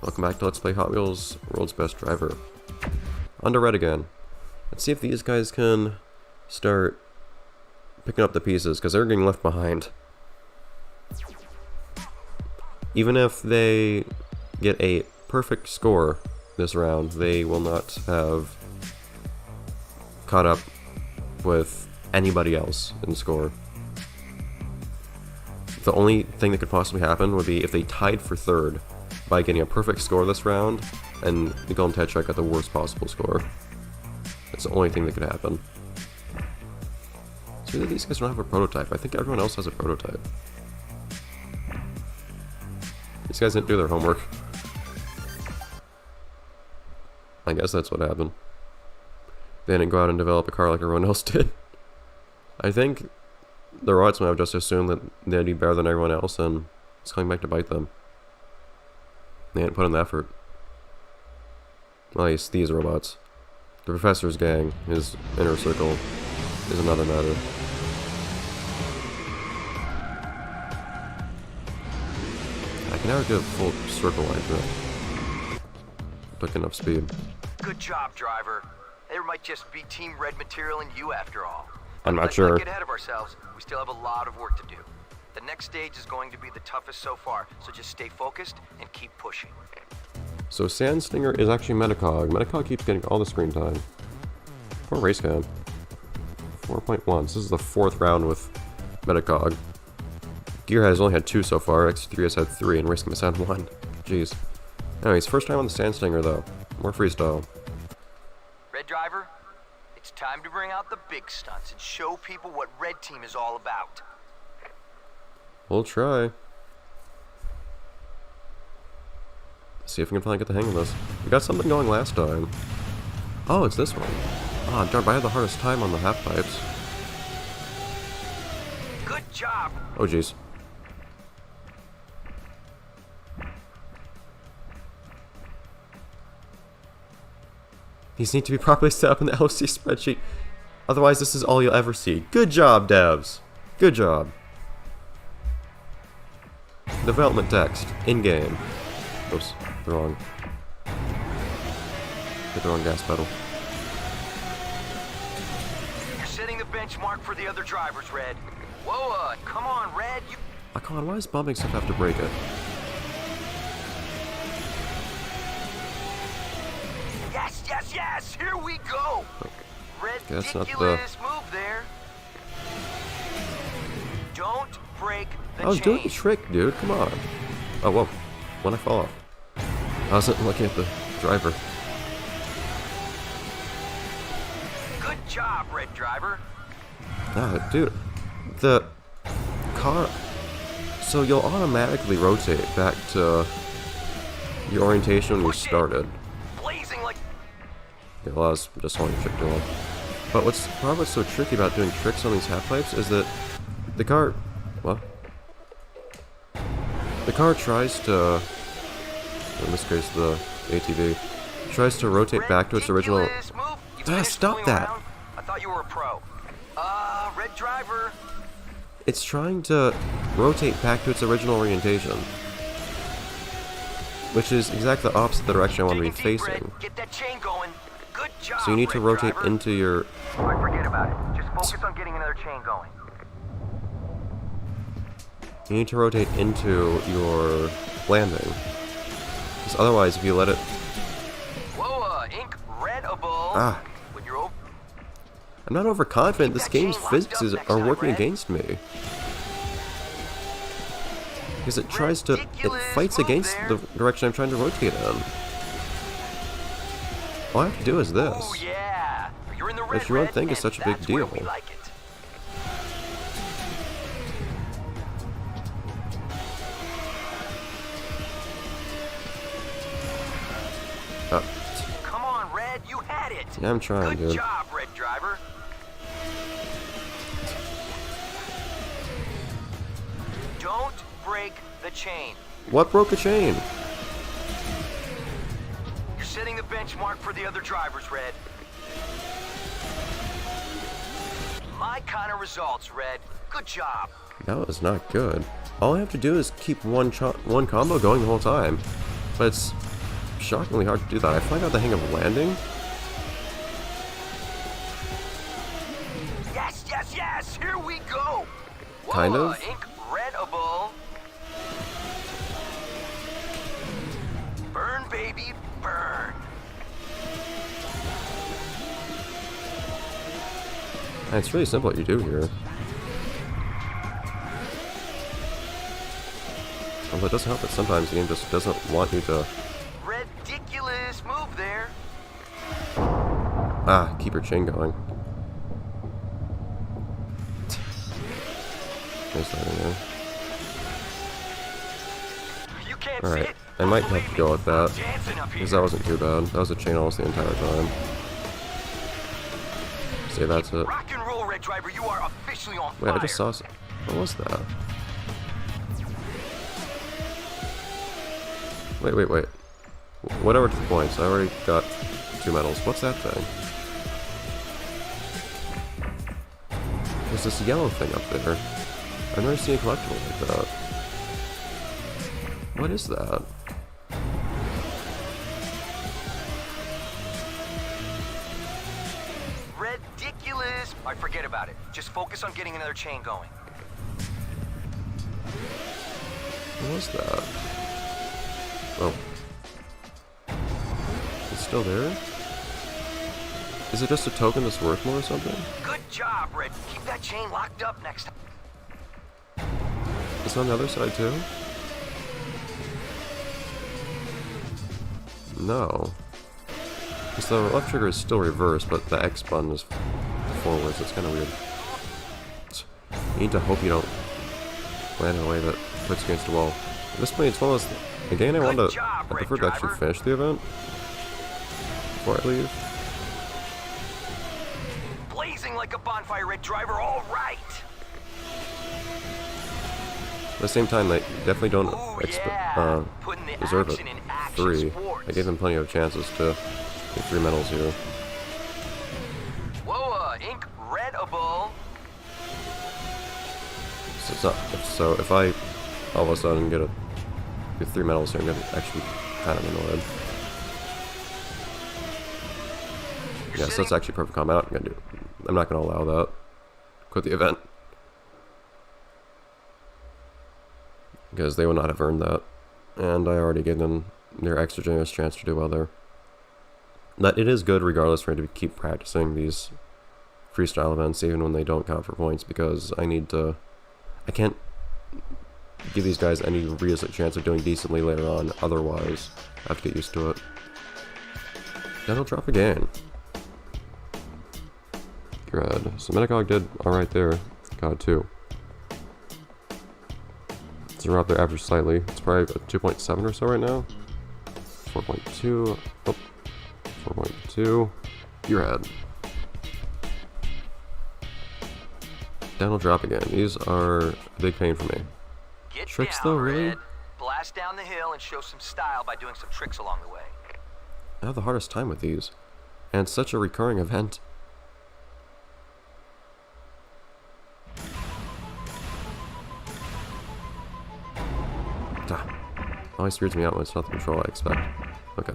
Welcome back to Let's Play Hot Wheels World's Best Driver. On to Red again. Let's see if these guys can start picking up the pieces, because they're getting left behind. Even if they get a perfect score this round, they will not have caught up with anybody else in score. The only thing that could possibly happen would be if they tied for third by getting a perfect score this round, and the Golden Tetrarch got the worst possible score. That's the only thing that could happen. So these guys don't have a prototype. I think everyone else has a prototype. These guys didn't do their homework. I guess that's what happened. They didn't go out and develop a car like everyone else did. I think the robots might have just assumed that they'd be better than everyone else, and it's coming back to bite them. They didn't put in the effort. At least these robots. The Professor's gang, his inner circle, is another matter. I can never get a full circle line drift. Quick enough speed. Good job, driver. There might just be Team Red material in you after all. I'm not Let's sure. not get ahead of ourselves. We still have a lot of work to do. The next stage is going to be the toughest so far, so just stay focused and keep pushing. So Sandstinger is actually Metacog. Metacog keeps getting all the screen time. Poor race cam. 4.1. This is the fourth round with Metacog. Gearhead has only had 2 so far. X3 has had 3, and Racing has had 1. Jeez. Anyways, first time on the Sandstinger though. More freestyle. Red driver, it's time to bring out the big stunts and show people what Red Team is all about. We'll try. See if we can finally get the hang of this. We got something going last time. Oh, it's this one. Ah, darn, I had the hardest time on the Halfpipes. Good job. Oh, jeez. These need to be properly set up in the LC spreadsheet. Otherwise, this is all you'll ever see. Good job, devs. Good job. Development text. In-game. Oops. The wrong. Hit the wrong gas pedal. You're setting the benchmark for the other drivers, Red. Whoa, come on, Red. You... Oh, come on, why does bumping stuff have to break it? Yes, yes, yes! Here we go! Okay, that's not the... Ridiculous move there. Don't break the I was doing a chain. trick, dude. Come on. Oh, whoa. When I fall off. I wasn't looking at the driver. Good job, Red driver. Ah, dude. The car... So you'll automatically rotate back to your orientation when you started. Blazing like... Okay, well, I was just holding the trick too long. But what's so tricky about doing tricks on these Halfpipes is that the car... What? The car tries to... In this case, the ATV tries to rotate back to its original... Ridiculous move. You Ah, finished stop fooling that! around? I thought you were a pro. Red driver. It's trying to rotate back to its original orientation, which is exactly the opposite direction I want to be Digging deep, facing. Red. Get that chain going. Good job, So you need to Red rotate driver. into your... All right, forget about it. Just focus on getting another chain going. You need to rotate into your landing. Because otherwise, if you let it... Whoa, incredible. Ah. When you're over... I'm not overconfident. This game's physics are working against me. Because it tries to... It fights against the direction I'm trying to rotate in. All I have to do is this. Oh, yeah. You're in the red, Which you won't Red, think is and such a big that's where deal. we like it. Come on, Red, you had it. Yeah, I'm trying, Good dude. job, Red driver. Don't break the chain. What broke a chain? You're setting the benchmark for the other drivers, Red. My kind of results, Red. Good job. That was not good. All I have to do is keep one combo going the whole time. But it's shockingly hard to do that. I finally got the hang of landing. Yes, yes, yes! Here we go! Whoa, Kind of. Incredible! Burn, baby, burn! And it's really simple what you do here. Although it doesn't help that sometimes the game just doesn't want you to... Ridiculous move there! keep your chain going. Nice that in there. You can't Alright, sit. I might have to go with that, Dancing up because here. that wasn't too bad. That was a chain almost the entire time. See, that's it. Rock and roll, Red Driver, you are officially on Wait, fire. I just saw what was that? Wait. Whatever to the points, I already got 2 medals. What's that thing? There's this yellow thing up there. I've never seen a collectible like that. What is that? Ridiculous. I forget about it. Just focus on getting another chain going. What was that? Oh. It's still there? Is it just a token that's worth more or something? Good job, Red. Keep that chain locked up next time. Is it on the other side too? No. Because the left trigger is still reversed, but the X button is forwards. It's kind of weird. You need to hope you don't land in a way that puts you against the wall. At this point, it's one of those... Again, I want to... I prefer to actually finish the event before I leave. Blazing like a bonfire, Red Driver. All right. At the same time, they definitely don't Putting the deserve it. action in action 3. sports. I gave them plenty of chances to get 3 medals here. Whoa, incredible. So it's not... if I all of a sudden get 3 medals here, I'm gonna actually kind of annoyed. Yes, that's actually perfect comment. I'm not gonna allow that. Quit the event. Because they would not have earned that. And I already gave them their extra generous chance to do well there. That it is good regardless for me to keep practicing these freestyle events even when they don't count for points, because I can't give these guys any realistic chance of doing decently later on, otherwise I have to get used to it. Then I'll drop again. Gearhead. So Metacog did alright there. God 2. So we're up there average slightly. It's probably a 2.7 or so right now. 4.2. Oh. 4.2. Gearhead. Down will drop again. These are a big pain for me. Get Tricks down, though, really? Red. Blast down the hill and show some style by doing some tricks along the way. I have the hardest time with these. And it's such a recurring event. Always weirds me out when it's not the control I expect. Okay.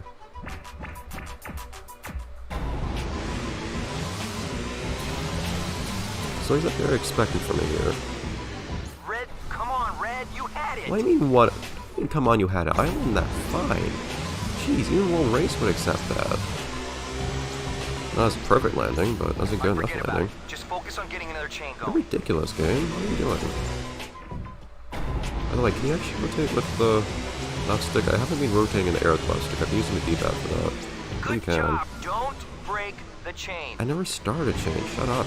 So he's up there expecting from me here. Red, come on, Red, you had it. What do you mean what? Come on, you had it. I landed that fine. Jeez, even World Race would accept that. Not as perfect landing, but that's a good enough Forget about landing. it. Just focus on getting another chain You're going. ridiculous, game. What are you doing? By the way, can you actually rotate with the left stick? I haven't been rotating in the air with the left stick. I've been using the D-pad for that. You Good can. job. Don't break the chain. I never started a chain. Shut up.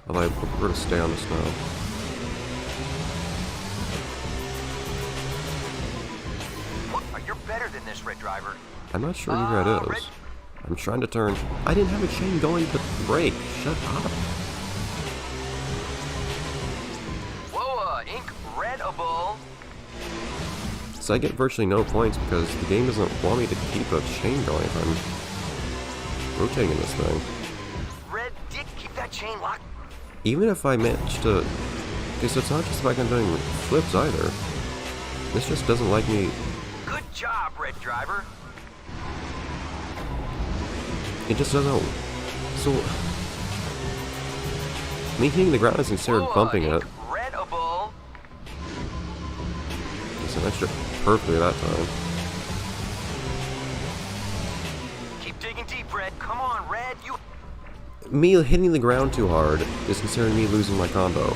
Although I prefer to stay on the snow. You're better than this, Red Driver. I'm not sure who that is. Red- I'm trying to turn. I didn't have a chain going to break. Shut up. Whoa, incredible. So I get virtually no points because the game doesn't want me to keep a chain going if I'm rotating in this thing. Red, keep that chain locked. Even if I manage to... Okay, so it's not just like I'm doing flips either. This just doesn't like me... Good job, Red Driver. It just doesn't. So, me hitting the ground is considered bumping it. Incredible. It's an extra perfectly that time. Keep digging deep, Red. Come on, Red. You. Me hitting the ground too hard is considered me losing my combo.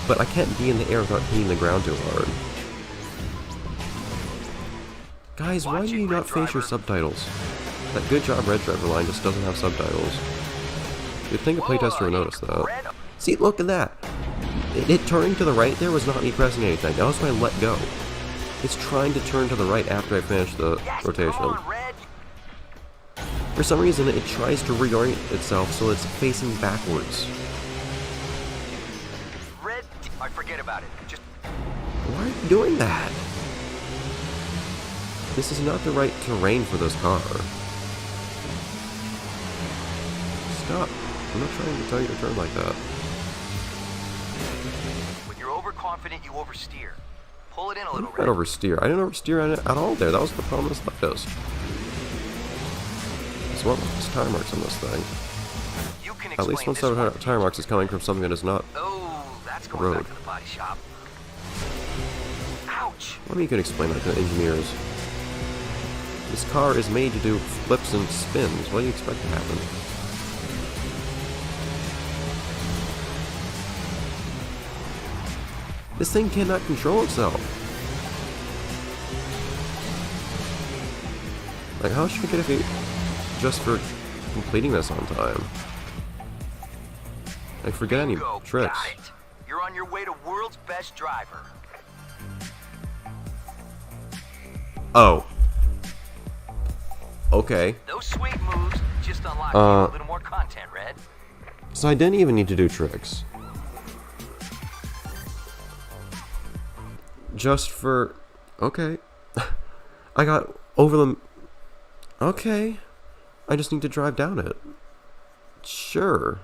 But I can't be in the air without hitting the ground too hard. Guys, why do you not face your subtitles? That good job Red Driver line just doesn't have subtitles. You'd think a playtester would notice that. See, look at that! It turning to the right there was not me pressing anything. That was when I let go. It's trying to turn to the right after I finish the rotation. For some reason, it tries to reorient itself so it's facing backwards. Red, I forget about it. Just. Why are you doing that? This is not the right terrain for this car. Stop. I'm not trying to tell you to turn like that. When you're overconfident, you oversteer. Pull it in a little, I Red. didn't oversteer. I didn't oversteer at all there. That was the problem with this. So what was tire marks on this thing? You can At least explain once this that one. tire marks is coming from something that is not. Oh, that's going road. back to the body shop. Ouch. Well, you can explain that to engineers. This car is made to do flips and spins. What do you expect to happen? This thing cannot control itself. Like, how should I get a feat just for completing this on time? Like, forget any Bingo, tricks. got it. You're on your way to world's best driver. Oh. Okay. Those sweet moves just unlock you a little more content, Red. So I didn't even need to do tricks. Just for... Okay. I got over them... Okay. I just need to drive down it. Sure.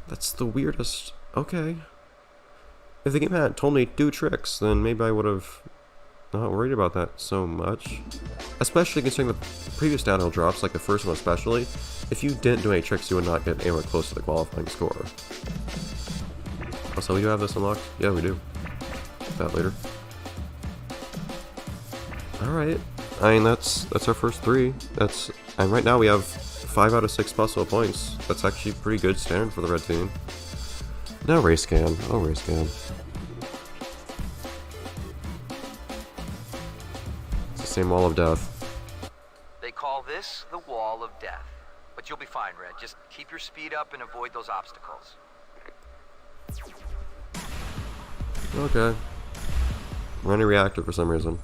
That's the weirdest... Okay. If the game had told me to do tricks, then maybe I would have not worried about that so much. Especially considering the previous downhill drops, like the first one especially. If you didn't do any tricks, you would not get anywhere close to the qualifying score. Also, we do have this unlocked? Yeah, we do. That later. Alright. I mean, that's our first 3. And right now we have 5 out of 6 possible points. That's actually pretty good standard for the red team. Now race cam. Oh, race cam. It's the same wall of death. They call this the wall of death. But you'll be fine, Red. Just keep your speed up and avoid those obstacles. Okay. Running reactor for some reason.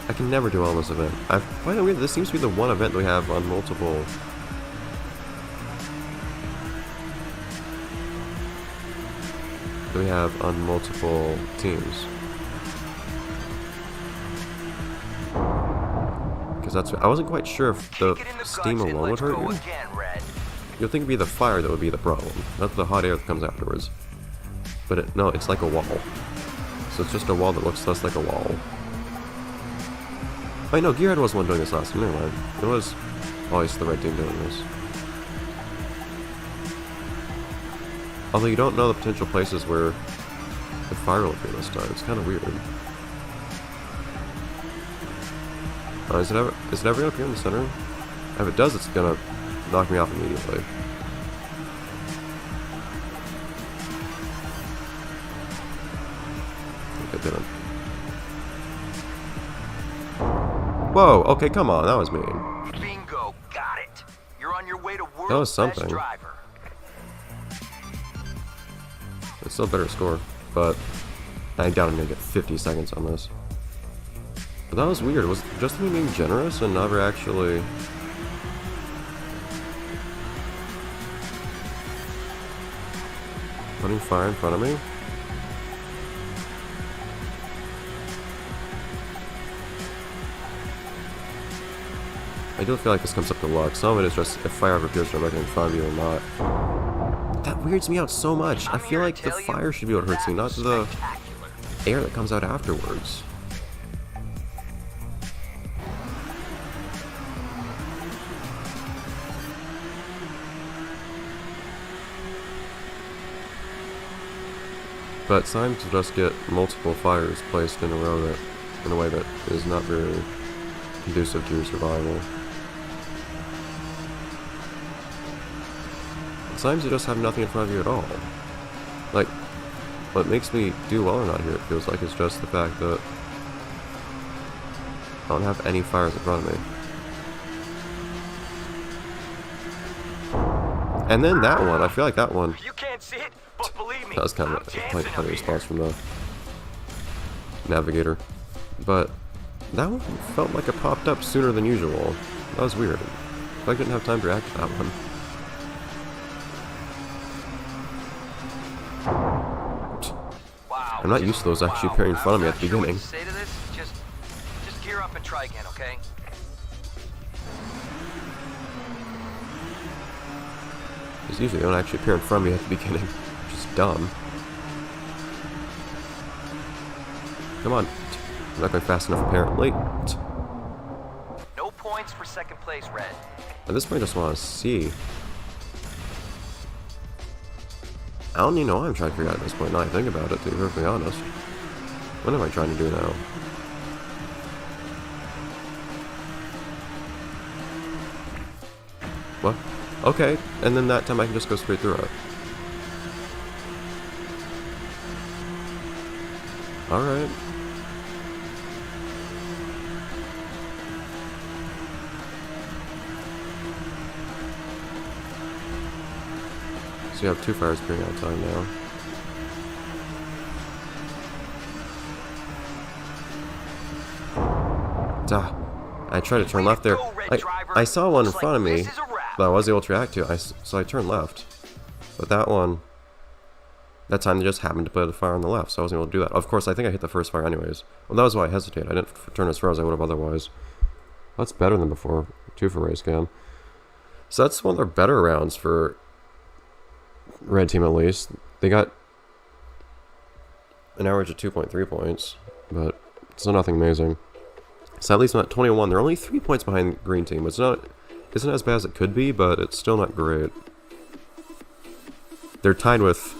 I can never do all this event. I find it weird that this seems to be the one event that we have on multiple... teams. Because that's... I wasn't quite sure if the steam alone would hurt you. You'd think it'd be the fire that would be the problem, not the hot air that comes afterwards. But no, it's like a wall. So it's just a wall that looks less like a wall. Oh, no, Gearhead was the one doing this last time. Never mind. It was always the red team doing this. Although you don't know the potential places where the fire will appear this time. It's kind of weird. Is it ever going to appear in the center? If it does, it's going to knock me off immediately. It didn't. Whoa, okay, come on, that was mean. Bingo, got it. You're on your way to That was world's something. best driver. It's still a better score, but I doubt I'm gonna get 50 seconds on this. But that was weird. Was just me being generous and never actually... putting fire in front of me? I do feel like this comes up to luck. Some of it is just if fire ever appears directly in front of you or not. That weirds me out so much. I feel like the fire should be what hurts me, not the air that comes out afterwards. but it's time to just get multiple fires placed in a row that, in a way that is not very conducive to your survival. Sometimes you just have nothing in front of you at all. Like, what makes me do well or not here, it feels like, is just the fact that I don't have any fires in front of me. And then that one, I feel like that one, You can't see it, but believe me, that was kind of I'm a dancing funny up response here. from the navigator. But that one felt like it popped up sooner than usual. That was weird. I didn't have time to react to that one. Wow. I'm not used to those actually appearing in front of me at the beginning. Say to this, just gear up and try again, okay? Because usually they don't actually appear in front of me at the beginning, which is dumb. Come on. I'm not going fast enough apparently. No points for second place, Red. At this point I just want to see. I don't even know what I'm trying to figure out at this point, now I think about it, to be perfectly honest. What am I trying to do now? What? Okay, and then that time I can just go straight through it. Alright. So you have two fires appearing outside now. Ah, I tried to turn left there. I saw one in front of me that I was able to react to, so I turned left. But that one, that time they just happened to put a fire on the left, so I wasn't able to do that. Of course, I think I hit the first fire anyways. Well, that was why I hesitated. I didn't turn as far as I would have otherwise. That's better than before, too, for race cam. So that's one of their better rounds for Red Team, at least. They got an average of 2.3 points, but still nothing amazing. So at least I'm at 21. They're only 3 points behind Green Team. It's not, isn't as bad as it could be, but it's still not great. They're tied with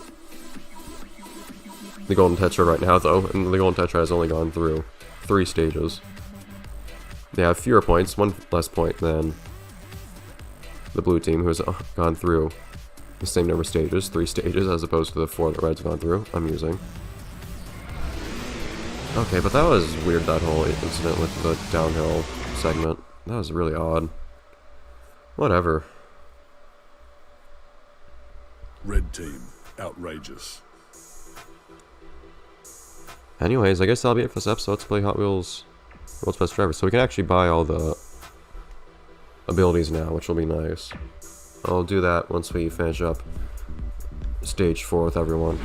the Golden Tetra right now, though, and the Golden Tetra has only gone through 3 stages. They have fewer points, 1 less point than the Blue Team, who has gone through the same number of stages, 3 stages, as opposed to the 4 that Red's gone through. Amusing. Okay, but that was weird, that whole incident with the downhill segment. That was really odd. Whatever. Red Team, outrageous. Anyways, I guess that'll be it for this episode. Let's play Hot Wheels World's Best Driver. So we can actually buy all the abilities now, which will be nice. I'll do that once we finish up stage 4 with everyone.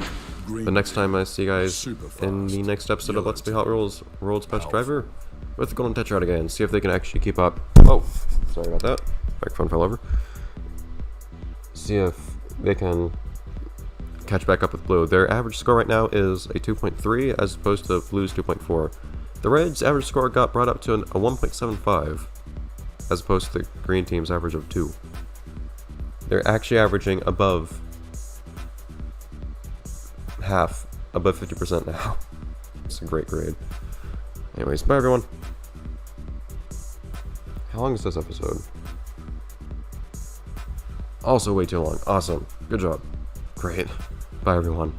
But next time I see you guys in the next episode of Let's Play Hot Wheels World's Best Driver with the Golden Tetra again. See if they can actually keep up. Oh, sorry about that. Microphone fell over. See if they can catch back up with Blue. Their average score right now is a 2.3 as opposed to Blue's 2.4. The Reds' average score got brought up to a 1.75 as opposed to the Green Team's average of 2. They're actually averaging above half, above 50% now. It's a great grade. Anyways, bye everyone. How long is this episode? Also way too long. Awesome. Good job. Great. Bye everyone.